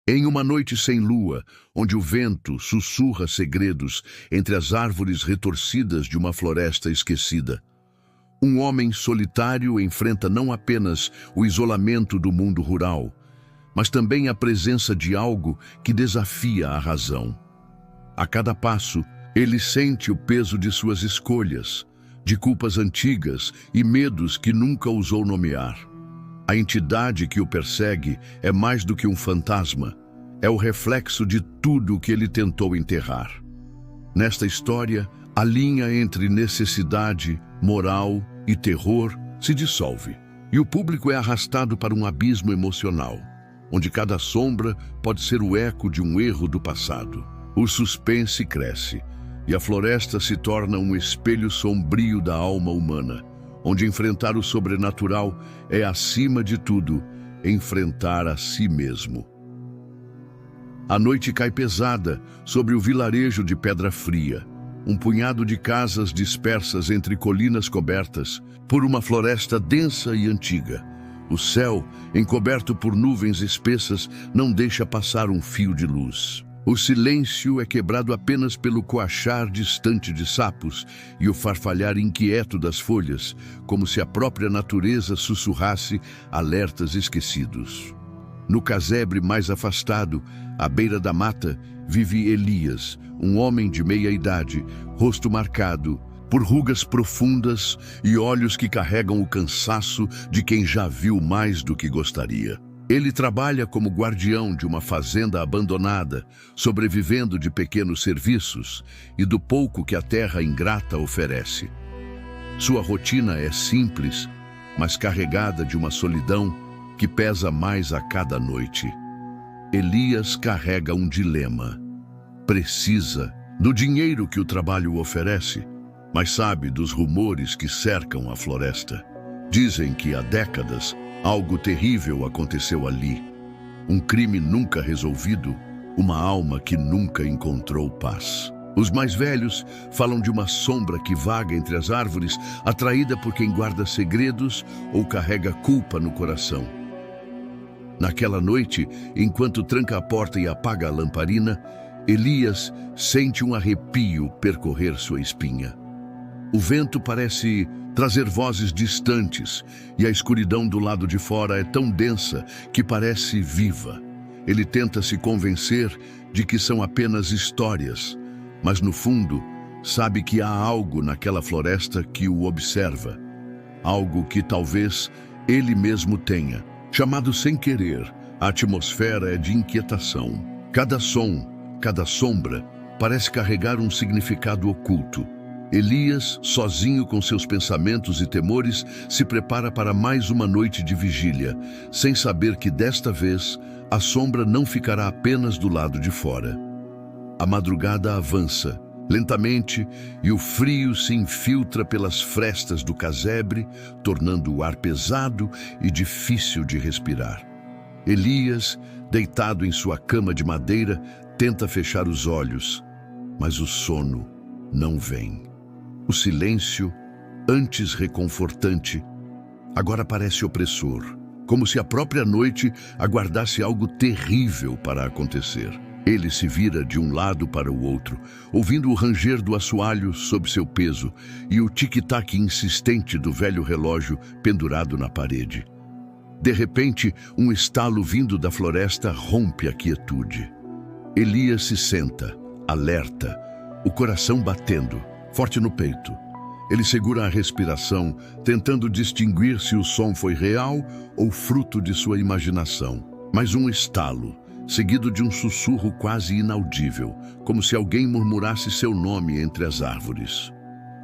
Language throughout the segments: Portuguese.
Em uma noite sem lua, onde o vento sussurra segredos entre as árvores retorcidas de uma floresta esquecida, um homem solitário enfrenta não apenas o isolamento do mundo rural, mas também a presença de algo que desafia a razão. A cada passo, ele sente o peso de suas escolhas, de culpas antigas e medos que nunca ousou nomear. A entidade que o persegue é mais do que um fantasma, é o reflexo de tudo o que ele tentou enterrar. Nesta história, a linha entre necessidade, moral e terror se dissolve, e o público é arrastado para um abismo emocional, onde cada sombra pode ser o eco de um erro do passado. O suspense cresce, e a floresta se torna um espelho sombrio da alma humana, onde enfrentar o sobrenatural é, acima de tudo, enfrentar a si mesmo. A noite cai pesada sobre o vilarejo de Pedra Fria, um punhado de casas dispersas entre colinas cobertas por uma floresta densa e antiga. O céu, encoberto por nuvens espessas, não deixa passar um fio de luz. O silêncio é quebrado apenas pelo coachar distante de sapos e o farfalhar inquieto das folhas, como se a própria natureza sussurrasse alertas esquecidos. No casebre mais afastado, à beira da mata, vive Elias, um homem de meia idade, rosto marcado por rugas profundas e olhos que carregam o cansaço de quem já viu mais do que gostaria. Ele trabalha como guardião de uma fazenda abandonada, sobrevivendo de pequenos serviços e do pouco que a terra ingrata oferece. Sua rotina é simples, mas carregada de uma solidão que pesa mais a cada noite. Elias carrega um dilema. Precisa do dinheiro que o trabalho oferece, mas sabe dos rumores que cercam a floresta. Dizem que há décadas algo terrível aconteceu ali. Um crime nunca resolvido, uma alma que nunca encontrou paz. Os mais velhos falam de uma sombra que vaga entre as árvores, atraída por quem guarda segredos ou carrega culpa no coração. Naquela noite, enquanto tranca a porta e apaga a lamparina, Elias sente um arrepio percorrer sua espinha. O vento parece trazer vozes distantes, e a escuridão do lado de fora é tão densa que parece viva. Ele tenta se convencer de que são apenas histórias, mas no fundo sabe que há algo naquela floresta que o observa, algo que talvez ele mesmo tenha. Chamado sem querer, a atmosfera é de inquietação. Cada som, cada sombra, parece carregar um significado oculto. Elias, sozinho com seus pensamentos e temores, se prepara para mais uma noite de vigília, sem saber que desta vez a sombra não ficará apenas do lado de fora. A madrugada avança, lentamente, e o frio se infiltra pelas frestas do casebre, tornando o ar pesado e difícil de respirar. Elias, deitado em sua cama de madeira, tenta fechar os olhos, mas o sono não vem. O silêncio, antes reconfortante, agora parece opressor, como se a própria noite aguardasse algo terrível para acontecer. Ele se vira de um lado para o outro, ouvindo o ranger do assoalho sob seu peso e o tic-tac insistente do velho relógio pendurado na parede. De repente, um estalo vindo da floresta rompe a quietude. Elias se senta, alerta, o coração batendo, forte no peito. Ele segura a respiração, tentando distinguir se o som foi real ou fruto de sua imaginação. Mas um estalo, seguido de um sussurro quase inaudível, como se alguém murmurasse seu nome entre as árvores.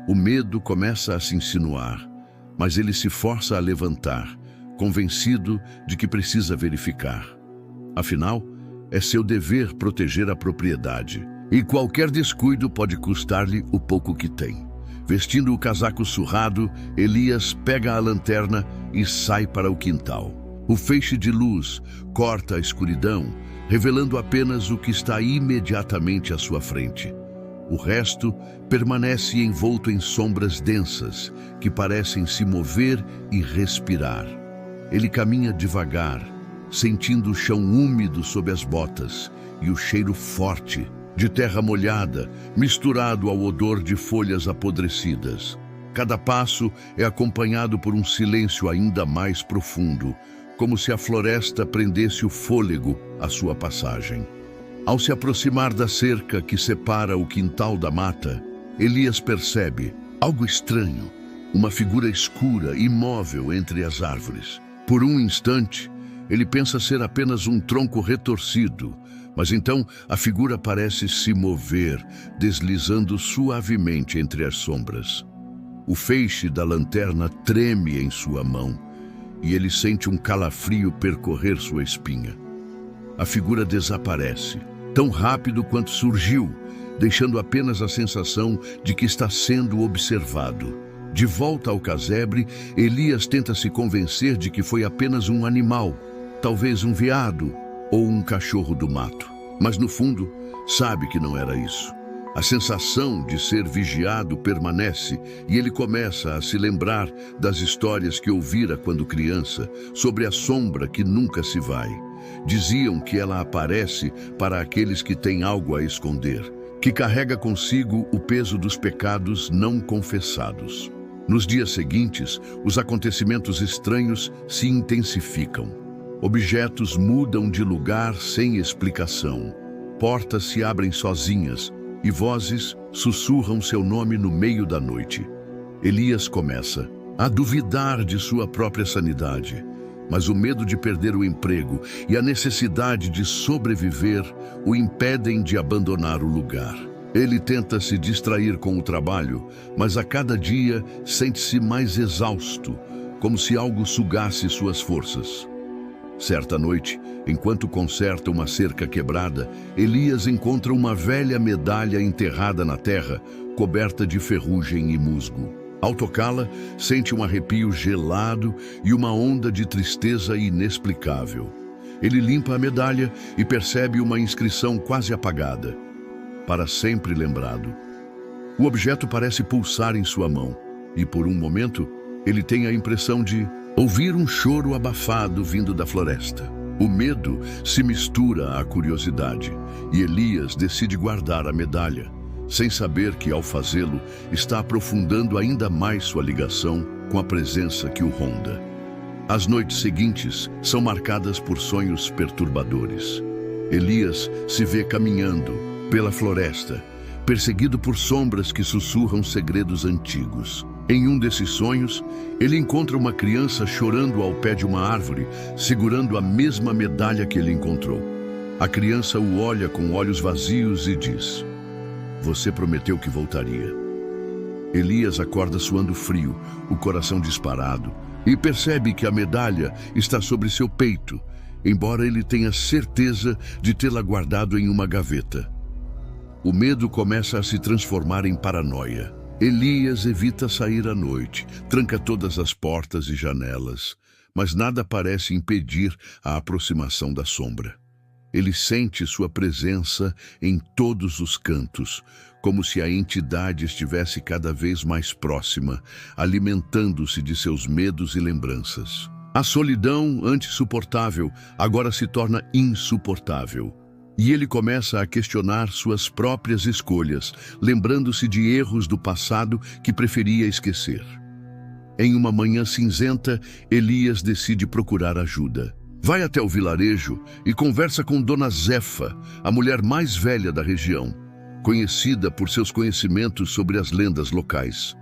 O medo começa a se insinuar, mas ele se força a levantar, convencido de que precisa verificar. Afinal, é seu dever proteger a propriedade, e qualquer descuido pode custar-lhe o pouco que tem. Vestindo o casaco surrado, Elias pega a lanterna e sai para o quintal. O feixe de luz corta a escuridão, revelando apenas o que está imediatamente à sua frente. O resto permanece envolto em sombras densas, que parecem se mover e respirar. Ele caminha devagar, sentindo o chão úmido sob as botas e o cheiro forte de terra molhada, misturado ao odor de folhas apodrecidas. Cada passo é acompanhado por um silêncio ainda mais profundo, como se a floresta prendesse o fôlego à sua passagem. Ao se aproximar da cerca que separa o quintal da mata, Elias percebe algo estranho, uma figura escura, imóvel entre as árvores. Por um instante, ele pensa ser apenas um tronco retorcido, mas então a figura parece se mover, deslizando suavemente entre as sombras. O feixe da lanterna treme em sua mão e ele sente um calafrio percorrer sua espinha. A figura desaparece, tão rápido quanto surgiu, deixando apenas a sensação de que está sendo observado. De volta ao casebre, Elias tenta se convencer de que foi apenas um animal, talvez um veado ou um cachorro do mato. Mas no fundo, sabe que não era isso. A sensação de ser vigiado permanece e ele começa a se lembrar das histórias que ouvira quando criança, sobre a sombra que nunca se vai. Diziam que ela aparece para aqueles que têm algo a esconder, que carrega consigo o peso dos pecados não confessados. Nos dias seguintes, os acontecimentos estranhos se intensificam. Objetos mudam de lugar sem explicação. Portas se abrem sozinhas e vozes sussurram seu nome no meio da noite. Elias começa a duvidar de sua própria sanidade, mas o medo de perder o emprego e a necessidade de sobreviver o impedem de abandonar o lugar. Ele tenta se distrair com o trabalho, mas a cada dia sente-se mais exausto, como se algo sugasse suas forças. Certa noite, enquanto conserta uma cerca quebrada, Elias encontra uma velha medalha enterrada na terra, coberta de ferrugem e musgo. Ao tocá-la, sente um arrepio gelado e uma onda de tristeza inexplicável. Ele limpa a medalha e percebe uma inscrição quase apagada: para sempre lembrado. O objeto parece pulsar em sua mão e, por um momento, ele tem a impressão de ouvir um choro abafado vindo da floresta. O medo se mistura à curiosidade e Elias decide guardar a medalha, sem saber que, ao fazê-lo, está aprofundando ainda mais sua ligação com a presença que o ronda. As noites seguintes são marcadas por sonhos perturbadores. Elias se vê caminhando pela floresta, perseguido por sombras que sussurram segredos antigos. Em um desses sonhos, ele encontra uma criança chorando ao pé de uma árvore, segurando a mesma medalha que ele encontrou. A criança o olha com olhos vazios e diz: "Você prometeu que voltaria." Elias acorda suando frio, o coração disparado, e percebe que a medalha está sobre seu peito, embora ele tenha certeza de tê-la guardado em uma gaveta. O medo começa a se transformar em paranoia. Elias evita sair à noite, tranca todas as portas e janelas, mas nada parece impedir a aproximação da sombra. Ele sente sua presença em todos os cantos, como se a entidade estivesse cada vez mais próxima, alimentando-se de seus medos e lembranças. A solidão, antes suportável, agora se torna insuportável. E ele começa a questionar suas próprias escolhas, lembrando-se de erros do passado que preferia esquecer. Em uma manhã cinzenta, Elias decide procurar ajuda. Vai até o vilarejo e conversa com Dona Zefa, a mulher mais velha da região, conhecida por seus conhecimentos sobre as lendas locais.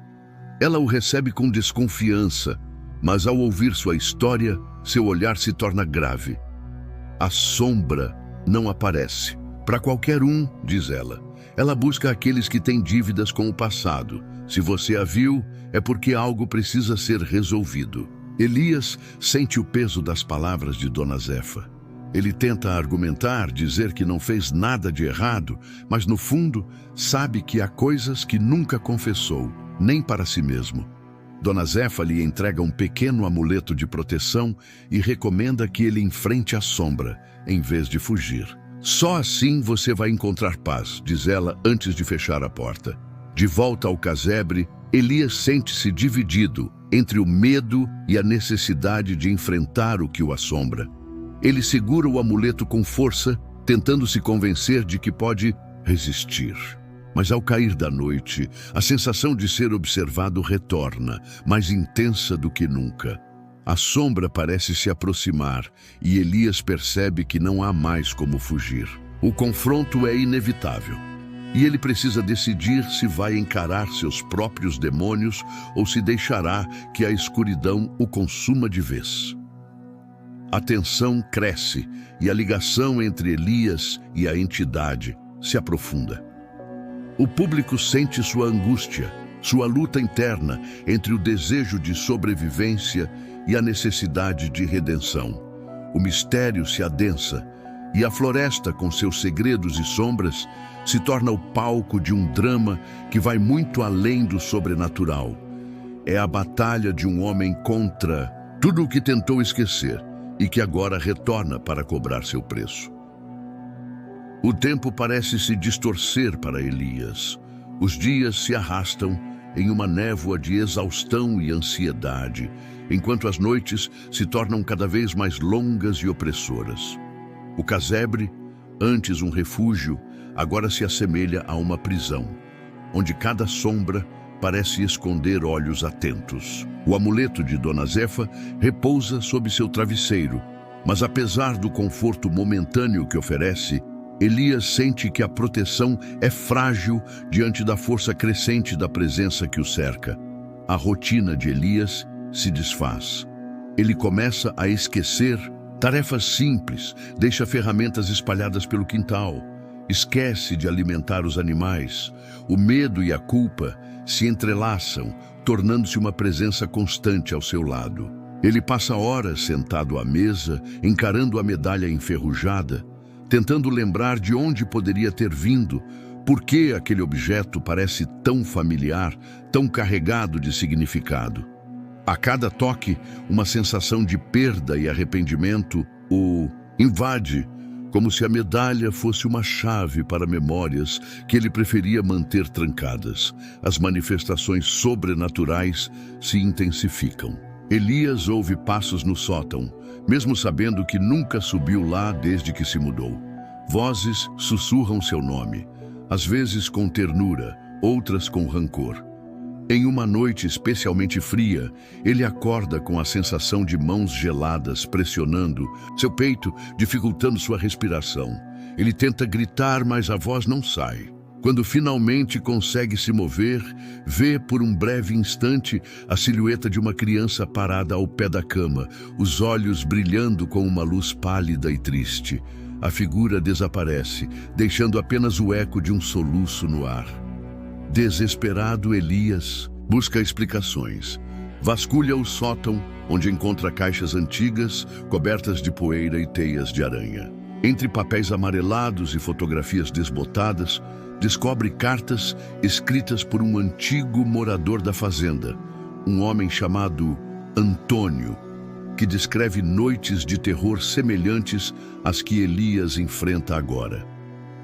Ela o recebe com desconfiança, mas ao ouvir sua história, seu olhar se torna grave. A sombra não aparece para qualquer um, diz ela. Ela busca aqueles que têm dívidas com o passado. Se você a viu, é porque algo precisa ser resolvido. Elias sente o peso das palavras de Dona Zefa. Ele tenta argumentar, dizer que não fez nada de errado, mas no fundo sabe que há coisas que nunca confessou, nem para si mesmo. Dona Zefa lhe entrega um pequeno amuleto de proteção e recomenda que ele enfrente a sombra, em vez de fugir. Só assim você vai encontrar paz, diz ela antes de fechar a porta. De volta ao casebre, Elias sente-se dividido entre o medo e a necessidade de enfrentar o que o assombra. Ele segura o amuleto com força, tentando se convencer de que pode resistir. Mas ao cair da noite, a sensação de ser observado retorna, mais intensa do que nunca. A sombra parece se aproximar e Elias percebe que não há mais como fugir. O confronto é inevitável e ele precisa decidir se vai encarar seus próprios demônios ou se deixará que a escuridão o consuma de vez. A tensão cresce e a ligação entre Elias e a entidade se aprofunda. O público sente sua angústia, sua luta interna entre o desejo de sobrevivência e a necessidade de redenção. O mistério se adensa e a floresta, com seus segredos e sombras, se torna o palco de um drama que vai muito além do sobrenatural. É a batalha de um homem contra tudo o que tentou esquecer e que agora retorna para cobrar seu preço. O tempo parece se distorcer para Elias. Os dias se arrastam em uma névoa de exaustão e ansiedade, enquanto as noites se tornam cada vez mais longas e opressoras. O casebre, antes um refúgio, agora se assemelha a uma prisão, onde cada sombra parece esconder olhos atentos. O amuleto de Dona Zefa repousa sob seu travesseiro, mas apesar do conforto momentâneo que oferece, Elias sente que a proteção é frágil diante da força crescente da presença que o cerca. A rotina de Elias se desfaz. Ele começa a esquecer tarefas simples, deixa ferramentas espalhadas pelo quintal, esquece de alimentar os animais. O medo e a culpa se entrelaçam, tornando-se uma presença constante ao seu lado. Ele passa horas sentado à mesa, encarando a medalha enferrujada, tentando lembrar de onde poderia ter vindo, por que aquele objeto parece tão familiar, tão carregado de significado. A cada toque, uma sensação de perda e arrependimento o invade, como se a medalha fosse uma chave para memórias que ele preferia manter trancadas. As manifestações sobrenaturais se intensificam. Elias ouve passos no sótão, mesmo sabendo que nunca subiu lá desde que se mudou. Vozes sussurram seu nome, às vezes com ternura, outras com rancor. Em uma noite especialmente fria, ele acorda com a sensação de mãos geladas pressionando seu peito, dificultando sua respiração. Ele tenta gritar, mas a voz não sai. Quando finalmente consegue se mover, vê por um breve instante a silhueta de uma criança parada ao pé da cama, os olhos brilhando com uma luz pálida e triste. A figura desaparece, deixando apenas o eco de um soluço no ar. Desesperado, Elias busca explicações. Vasculha o sótão, onde encontra caixas antigas, cobertas de poeira e teias de aranha. Entre papéis amarelados e fotografias desbotadas, descobre cartas escritas por um antigo morador da fazenda, um homem chamado Antônio, que descreve noites de terror semelhantes às que Elias enfrenta agora.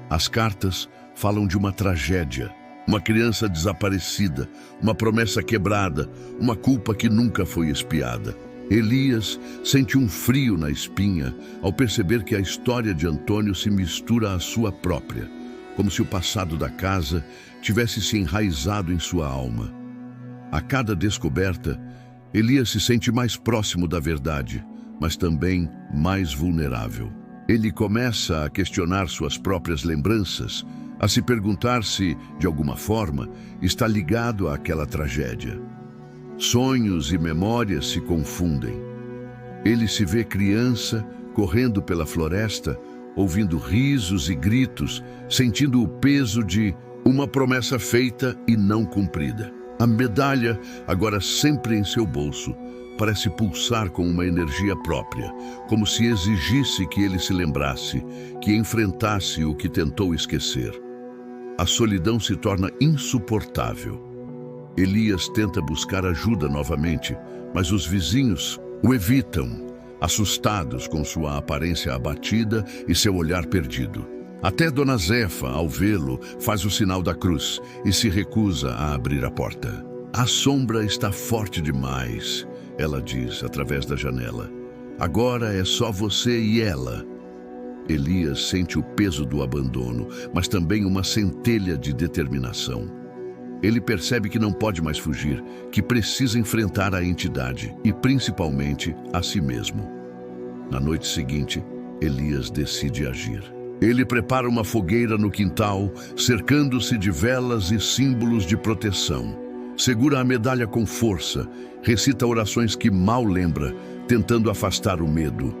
As cartas falam de uma tragédia, uma criança desaparecida, uma promessa quebrada, uma culpa que nunca foi expiada. Elias sente um frio na espinha ao perceber que a história de Antônio se mistura à sua própria, como se o passado da casa tivesse se enraizado em sua alma. A cada descoberta, Elias se sente mais próximo da verdade, mas também mais vulnerável. Ele começa a questionar suas próprias lembranças, a se perguntar se, de alguma forma, está ligado àquela tragédia. Sonhos e memórias se confundem. Ele se vê criança, correndo pela floresta, ouvindo risos e gritos, sentindo o peso de uma promessa feita e não cumprida. A medalha, agora sempre em seu bolso, parece pulsar com uma energia própria, como se exigisse que ele se lembrasse, que enfrentasse o que tentou esquecer. A solidão se torna insuportável. Elias tenta buscar ajuda novamente, mas os vizinhos o evitam, assustados com sua aparência abatida e seu olhar perdido. Até Dona Zefa, ao vê-lo, faz o sinal da cruz e se recusa a abrir a porta. A sombra está forte demais, ela diz através da janela. Agora é só você e ela. Elias sente o peso do abandono, mas também uma centelha de determinação. Ele percebe que não pode mais fugir, que precisa enfrentar a entidade e, principalmente, a si mesmo. Na noite seguinte, Elias decide agir. Ele prepara uma fogueira no quintal, cercando-se de velas e símbolos de proteção. Segura a medalha com força, recita orações que mal lembra, tentando afastar o medo.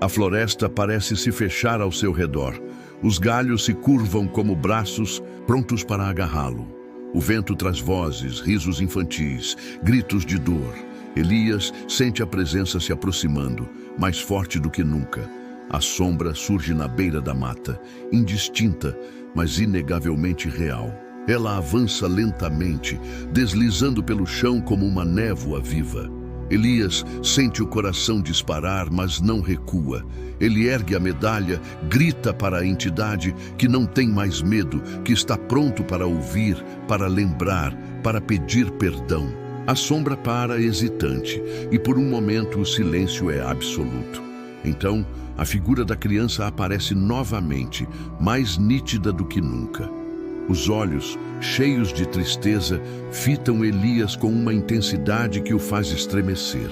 A floresta parece se fechar ao seu redor. Os galhos se curvam como braços, prontos para agarrá-lo. O vento traz vozes, risos infantis, gritos de dor. Elias sente a presença se aproximando, mais forte do que nunca. A sombra surge na beira da mata, indistinta, mas inegavelmente real. Ela avança lentamente, deslizando pelo chão como uma névoa viva. Elias sente o coração disparar, mas não recua. Ele ergue a medalha, grita para a entidade que não tem mais medo, que está pronto para ouvir, para lembrar, para pedir perdão. A sombra para hesitante e por um momento o silêncio é absoluto. Então, a figura da criança aparece novamente, mais nítida do que nunca. Os olhos, cheios de tristeza, fitam Elias com uma intensidade que o faz estremecer.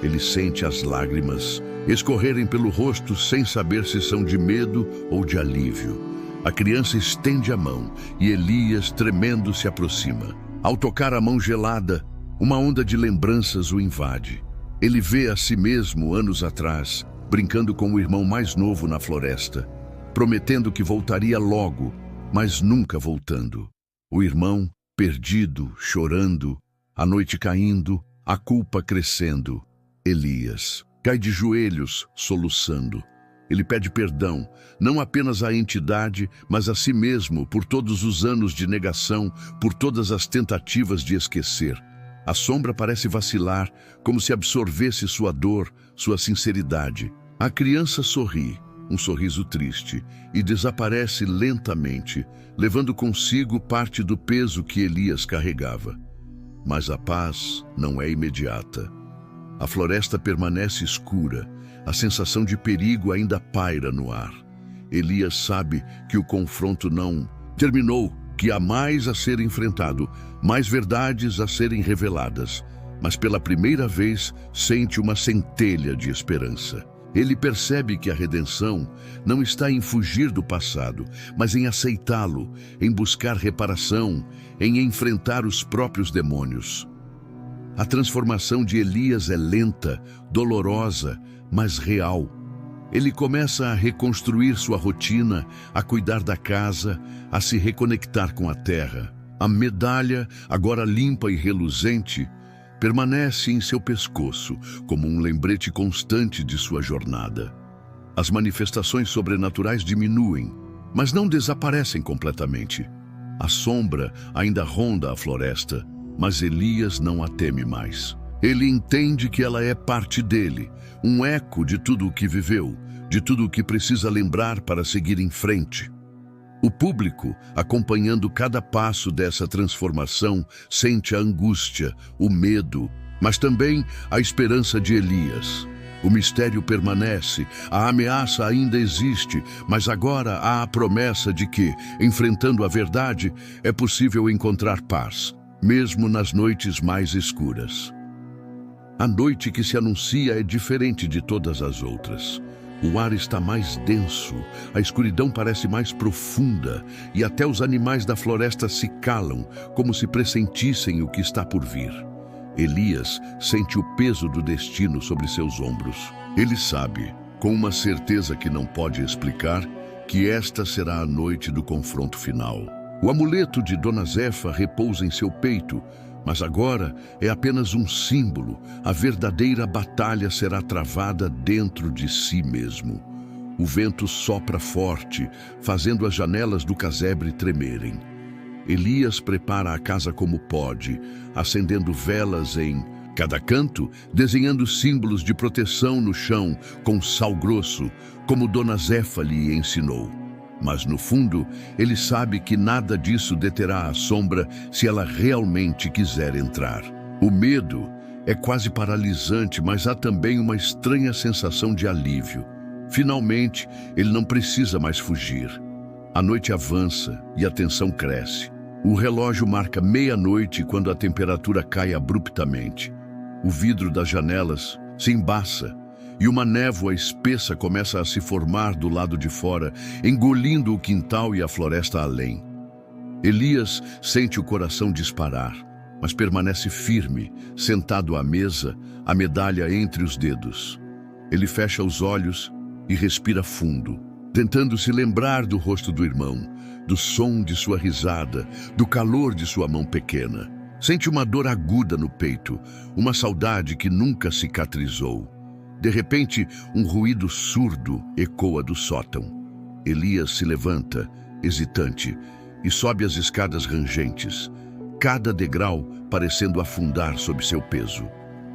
Ele sente as lágrimas escorrerem pelo rosto sem saber se são de medo ou de alívio. A criança estende a mão e Elias, tremendo, se aproxima. Ao tocar a mão gelada, uma onda de lembranças o invade. Ele vê a si mesmo anos atrás, brincando com o irmão mais novo na floresta, prometendo que voltaria logo, mas nunca voltando. O irmão, perdido, chorando, a noite caindo, a culpa crescendo. Elias cai de joelhos, soluçando. Ele pede perdão, não apenas à entidade, mas a si mesmo, por todos os anos de negação, por todas as tentativas de esquecer. A sombra parece vacilar, como se absorvesse sua dor, sua sinceridade. A criança sorri, um sorriso triste, e desaparece lentamente, levando consigo parte do peso que Elias carregava. Mas a paz não é imediata. A floresta permanece escura, a sensação de perigo ainda paira no ar. Elias sabe que o confronto não terminou, que há mais a ser enfrentado, mais verdades a serem reveladas, mas pela primeira vez sente uma centelha de esperança. Ele percebe que a redenção não está em fugir do passado, mas em aceitá-lo, em buscar reparação, em enfrentar os próprios demônios. A transformação de Elias é lenta, dolorosa, mas real. Ele começa a reconstruir sua rotina, a cuidar da casa, a se reconectar com a terra. A medalha, agora limpa e reluzente, permanece em seu pescoço, como um lembrete constante de sua jornada. As manifestações sobrenaturais diminuem, mas não desaparecem completamente. A sombra ainda ronda a floresta, mas Elias não a teme mais. Ele entende que ela é parte dele, um eco de tudo o que viveu, de tudo o que precisa lembrar para seguir em frente. O público, acompanhando cada passo dessa transformação, sente a angústia, o medo, mas também a esperança de Elias. O mistério permanece, a ameaça ainda existe, mas agora há a promessa de que, enfrentando a verdade, é possível encontrar paz, mesmo nas noites mais escuras. A noite que se anuncia é diferente de todas as outras. O ar está mais denso, a escuridão parece mais profunda e até os animais da floresta se calam, como se pressentissem o que está por vir. Elias sente o peso do destino sobre seus ombros. Ele sabe, com uma certeza que não pode explicar, que esta será a noite do confronto final. O amuleto de Dona Zefa repousa em seu peito, mas agora é apenas um símbolo. A verdadeira batalha será travada dentro de si mesmo. O vento sopra forte, fazendo as janelas do casebre tremerem. Elias prepara a casa como pode, acendendo velas em cada canto, desenhando símbolos de proteção no chão com sal grosso, como Dona Zefa lhe ensinou. Mas no fundo, ele sabe que nada disso deterá a sombra se ela realmente quiser entrar. O medo É quase paralisante, mas há também uma estranha sensação de alívio. Finalmente, ele não precisa mais fugir. A noite avança e a tensão cresce. O relógio marca meia-noite quando a temperatura cai abruptamente. O vidro das janelas se embaça e uma névoa espessa começa a se formar do lado de fora, engolindo o quintal e a floresta além. Elias sente o coração disparar, mas permanece firme, sentado à mesa, a medalha entre os dedos. Ele fecha os olhos e respira fundo, tentando se lembrar do rosto do irmão, do som de sua risada, do calor de sua mão pequena. Sente uma dor aguda no peito, uma saudade que nunca cicatrizou. De repente, um ruído surdo ecoa do sótão. Elias se levanta, hesitante, e sobe as escadas rangentes, cada degrau parecendo afundar sob seu peso.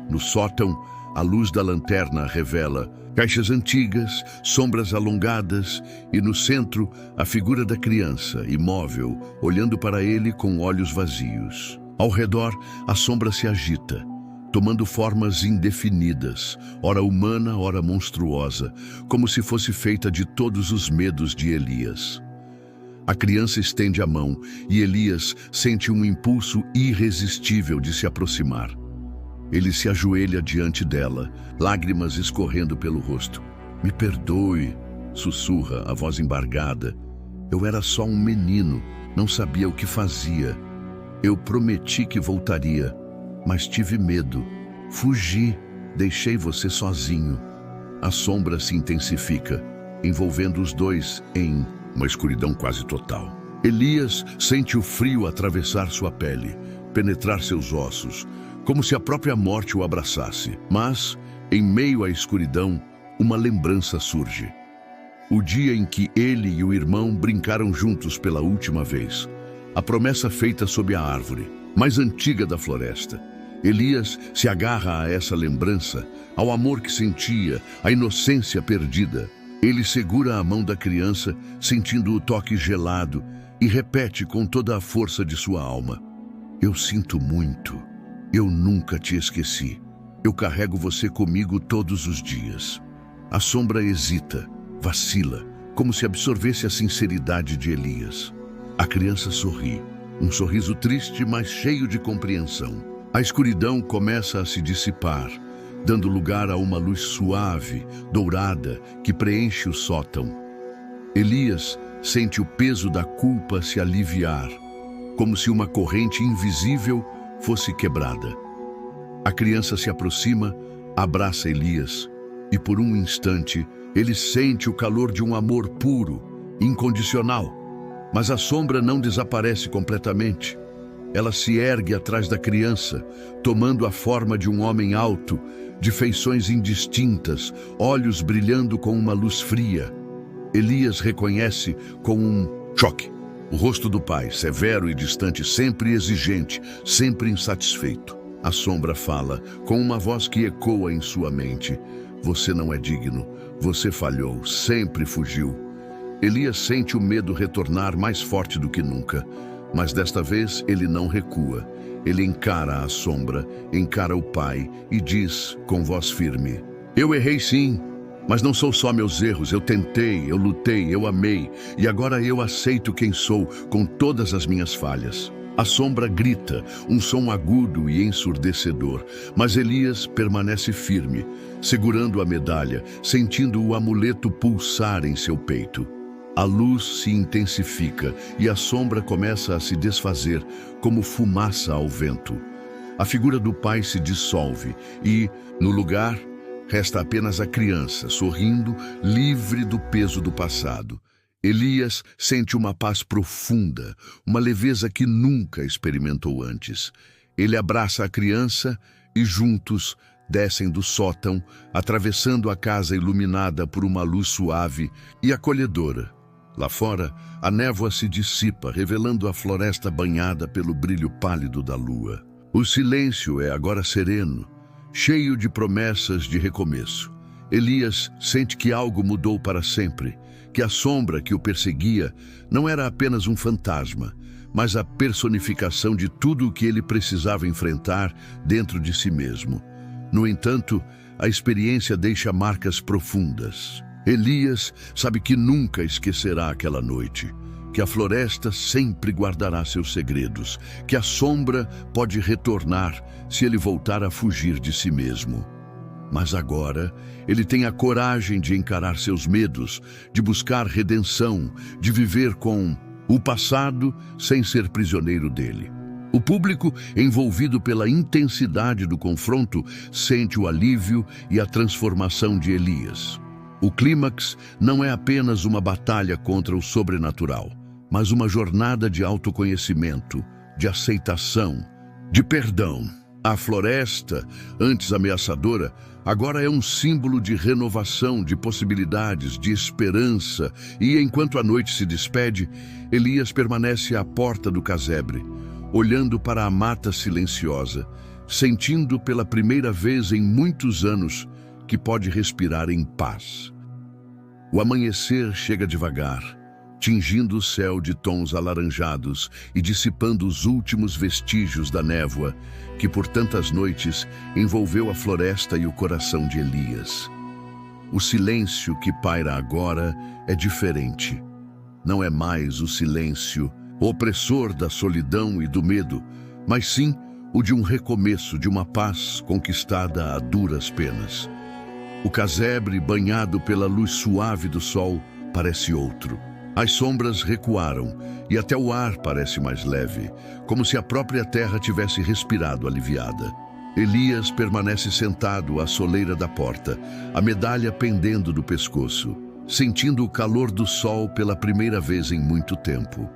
No sótão, a luz da lanterna revela caixas antigas, sombras alongadas e, no centro, a figura da criança, imóvel, olhando para ele com olhos vazios. Ao redor, a sombra se agita, tomando formas indefinidas, ora humana, ora monstruosa, como se fosse feita de todos os medos de Elias. A criança estende a mão e Elias sente um impulso irresistível de se aproximar. Ele se ajoelha diante dela, lágrimas escorrendo pelo rosto. "Me perdoe", sussurra, a voz embargada. "Eu era só um menino, não sabia o que fazia. Eu prometi que voltaria, mas tive medo. Fugi, deixei você sozinho." A sombra se intensifica, envolvendo os dois em uma escuridão quase total. Elias sente o frio atravessar sua pele, penetrar seus ossos, como se a própria morte o abraçasse. Mas, em meio à escuridão, uma lembrança surge. O dia em que ele e o irmão brincaram juntos pela última vez. A promessa feita sob a árvore, mais antiga da floresta. Elias se agarra a essa lembrança, ao amor que sentia, à inocência perdida. Ele segura a mão da criança, sentindo o toque gelado, e repete com toda a força de sua alma: "Eu sinto muito. Eu nunca te esqueci. Eu carrego você comigo todos os dias." A sombra hesita, vacila, como se absorvesse a sinceridade de Elias. A criança sorri, um sorriso triste, mas cheio de compreensão. A escuridão começa a se dissipar, dando lugar a uma luz suave, dourada, que preenche o sótão. Elias sente o peso da culpa se aliviar, como se uma corrente invisível fosse quebrada. A criança se aproxima, abraça Elias, e por um instante ele sente o calor de um amor puro, incondicional. Mas a sombra não desaparece completamente. Ela se ergue atrás da criança, tomando a forma de um homem alto, de feições indistintas, olhos brilhando com uma luz fria. Elias reconhece com um choque o rosto do pai, severo e distante, sempre exigente, sempre insatisfeito. A sombra fala, com uma voz que ecoa em sua mente: "Você não é digno, você falhou, sempre fugiu." Elias sente o medo retornar mais forte do que nunca, mas desta vez ele não recua. Ele encara a sombra, encara o pai e diz com voz firme: "Eu errei sim. Mas não são só meus erros, eu tentei, eu lutei, eu amei, e agora eu aceito quem sou, com todas as minhas falhas." A sombra grita, um som agudo e ensurdecedor, mas Elias permanece firme, segurando a medalha, sentindo o amuleto pulsar em seu peito. A luz se intensifica e a sombra começa a se desfazer, como fumaça ao vento. A figura do pai se dissolve e, no lugar, resta apenas a criança, sorrindo, livre do peso do passado. Elias sente uma paz profunda, uma leveza que nunca experimentou antes. Ele abraça a criança e juntos descem do sótão, atravessando a casa iluminada por uma luz suave e acolhedora. Lá fora, a névoa se dissipa, revelando a floresta banhada pelo brilho pálido da lua. O silêncio é agora sereno, cheio de promessas de recomeço. Elias sente que algo mudou para sempre, que a sombra que o perseguia não era apenas um fantasma, mas a personificação de tudo o que ele precisava enfrentar dentro de si mesmo. No entanto, a experiência deixa marcas profundas. Elias sabe que nunca esquecerá aquela noite, que a floresta sempre guardará seus segredos, que a sombra pode retornar se ele voltar a fugir de si mesmo. Mas agora, ele tem a coragem de encarar seus medos, de buscar redenção, de viver com o passado sem ser prisioneiro dele. O público, envolvido pela intensidade do confronto, sente o alívio e a transformação de Elias. O clímax não é apenas uma batalha contra o sobrenatural, mas uma jornada de autoconhecimento, de aceitação, de perdão. A floresta, antes ameaçadora, agora é um símbolo de renovação, de possibilidades, de esperança. E enquanto a noite se despede, Elias permanece à porta do casebre, olhando para a mata silenciosa, sentindo pela primeira vez em muitos anos que pode respirar em paz. O amanhecer chega devagar, tingindo o céu de tons alaranjados e dissipando os últimos vestígios da névoa que por tantas noites envolveu a floresta e o coração de Elias. O silêncio que paira agora é diferente. Não é mais o silêncio opressor da solidão e do medo, mas sim o de um recomeço, de uma paz conquistada a duras penas. O casebre, banhado pela luz suave do sol, parece outro. As sombras recuaram e até o ar parece mais leve, como se a própria terra tivesse respirado aliviada. Elias permanece sentado à soleira da porta, a medalha pendendo do pescoço, sentindo o calor do sol pela primeira vez em muito tempo.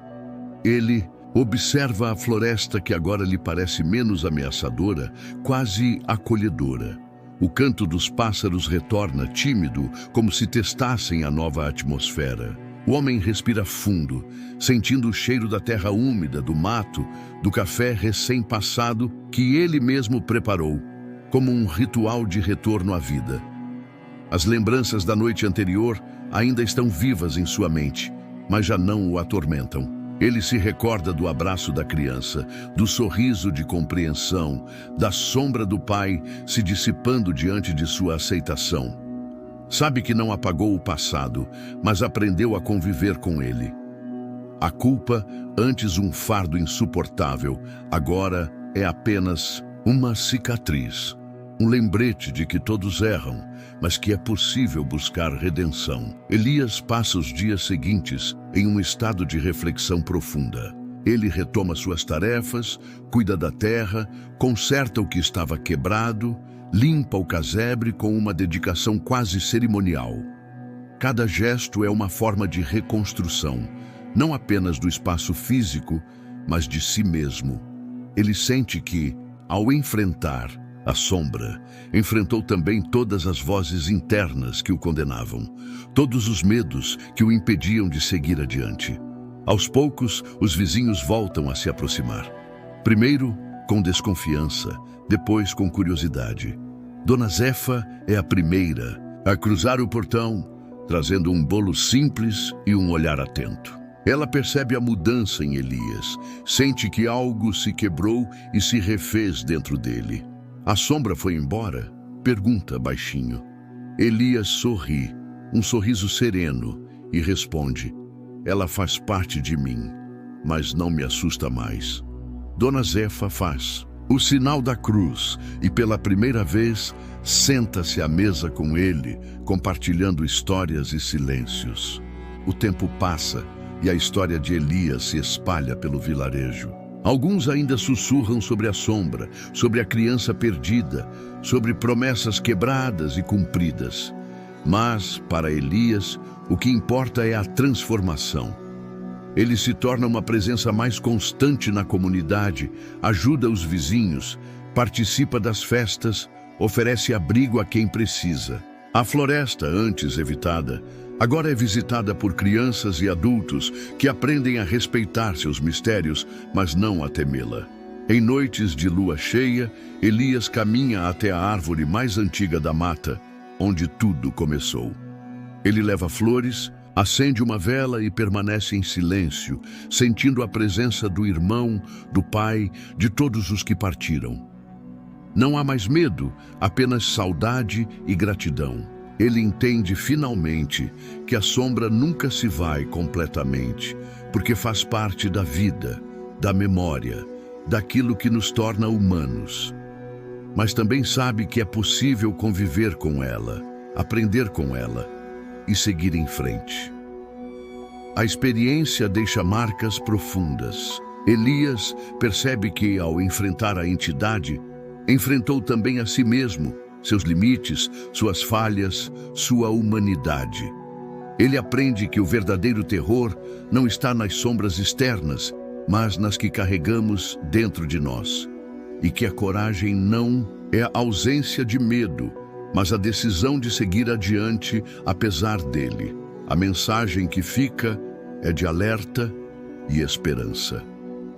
Ele observa a floresta que agora lhe parece menos ameaçadora, quase acolhedora. O canto dos pássaros retorna tímido, como se testassem a nova atmosfera. O homem respira fundo, sentindo o cheiro da terra úmida, do mato, do café recém-passado que ele mesmo preparou, como um ritual de retorno à vida. As lembranças da noite anterior ainda estão vivas em sua mente, mas já não o atormentam. Ele se recorda do abraço da criança, do sorriso de compreensão, da sombra do pai se dissipando diante de sua aceitação. Sabe que não apagou o passado, mas aprendeu a conviver com ele. A culpa, antes um fardo insuportável, agora é apenas uma cicatriz. Um lembrete de que todos erram, mas que é possível buscar redenção. Elias passa os dias seguintes em um estado de reflexão profunda. Ele retoma suas tarefas, cuida da terra, conserta o que estava quebrado, limpa o casebre com uma dedicação quase cerimonial. Cada gesto é uma forma de reconstrução, não apenas do espaço físico, mas de si mesmo. Ele sente que, ao enfrentar a sombra, enfrentou também todas as vozes internas que o condenavam, todos os medos que o impediam de seguir adiante. Aos poucos, os vizinhos voltam a se aproximar. Primeiro, com desconfiança, depois com curiosidade. Dona Zefa é a primeira a cruzar o portão, trazendo um bolo simples e um olhar atento. Ela percebe a mudança em Elias, sente que algo se quebrou e se refez dentro dele. A sombra foi embora? Pergunta baixinho. Elias sorri, um sorriso sereno, e responde: ela faz parte de mim, mas não me assusta mais. Dona Zefa faz o sinal da cruz e pela primeira vez senta-se à mesa com ele, compartilhando histórias e silêncios. O tempo passa e a história de Elias se espalha pelo vilarejo. Alguns ainda sussurram sobre a sombra, sobre a criança perdida, sobre promessas quebradas e cumpridas. Mas, para Elias, o que importa é a transformação. Ele se torna uma presença mais constante na comunidade, ajuda os vizinhos, participa das festas, oferece abrigo a quem precisa. A floresta, antes evitada, agora é visitada por crianças e adultos que aprendem a respeitar seus mistérios, mas não a temê-la. Em noites de lua cheia, Elias caminha até a árvore mais antiga da mata, onde tudo começou. Ele leva flores, Acende uma vela e permanece em silêncio, sentindo a presença do irmão, do pai, de todos os que partiram. Não há mais medo, apenas saudade e gratidão. Ele entende finalmente que a sombra nunca se vai completamente, porque faz parte da vida, da memória, daquilo que nos torna humanos. Mas também sabe que é possível conviver com ela, aprender com ela e seguir em frente. A experiência deixa marcas profundas. Elias percebe que, ao enfrentar a entidade, enfrentou também a si mesmo, seus limites, suas falhas, sua humanidade. Ele aprende que o verdadeiro terror não está nas sombras externas, mas nas que carregamos dentro de nós. E que a coragem não é a ausência de medo, mas a decisão de seguir adiante apesar dele. A mensagem que fica é de alerta e esperança.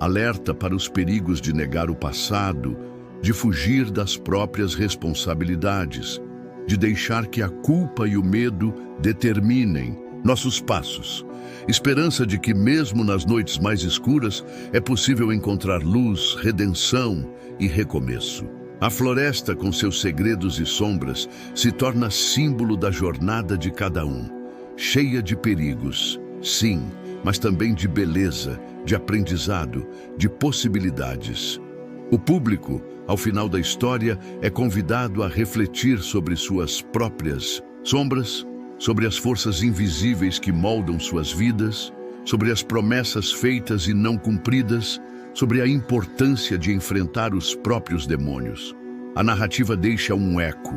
Alerta para os perigos de negar o passado, de fugir das próprias responsabilidades, de deixar que a culpa e o medo determinem nossos passos. Esperança de que mesmo nas noites mais escuras é possível encontrar luz, redenção e recomeço. A floresta, com seus segredos e sombras, se torna símbolo da jornada de cada um, cheia de perigos, sim, mas também de beleza, de aprendizado, de possibilidades. O público, ao final da história, é convidado a refletir sobre suas próprias sombras, sobre as forças invisíveis que moldam suas vidas, sobre as promessas feitas e não cumpridas, sobre a importância de enfrentar os próprios demônios. A narrativa deixa um eco,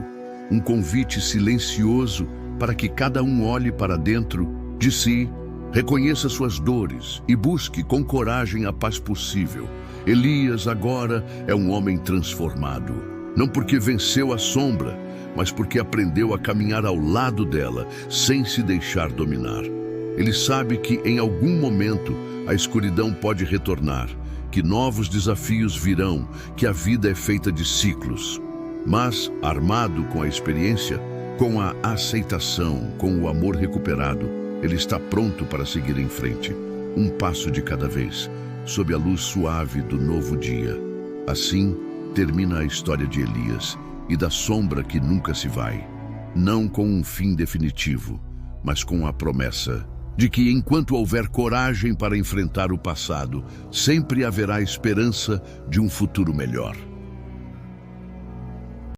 um convite silencioso para que cada um olhe para dentro de si, reconheça suas dores e busque com coragem a paz possível. Elias agora é um homem transformado, não porque venceu a sombra, mas porque aprendeu a caminhar ao lado dela, sem se deixar dominar. Ele sabe que em algum momento a escuridão pode retornar, que novos desafios virão, que a vida é feita de ciclos. Mas, armado com a experiência, com a aceitação, com o amor recuperado, ele está pronto para seguir em frente, um passo de cada vez, sob a luz suave do novo dia. Assim, termina a história de Elias e da sombra que nunca se vai, não com um fim definitivo, mas com a promessa de que, enquanto houver coragem para enfrentar o passado, sempre haverá esperança de um futuro melhor.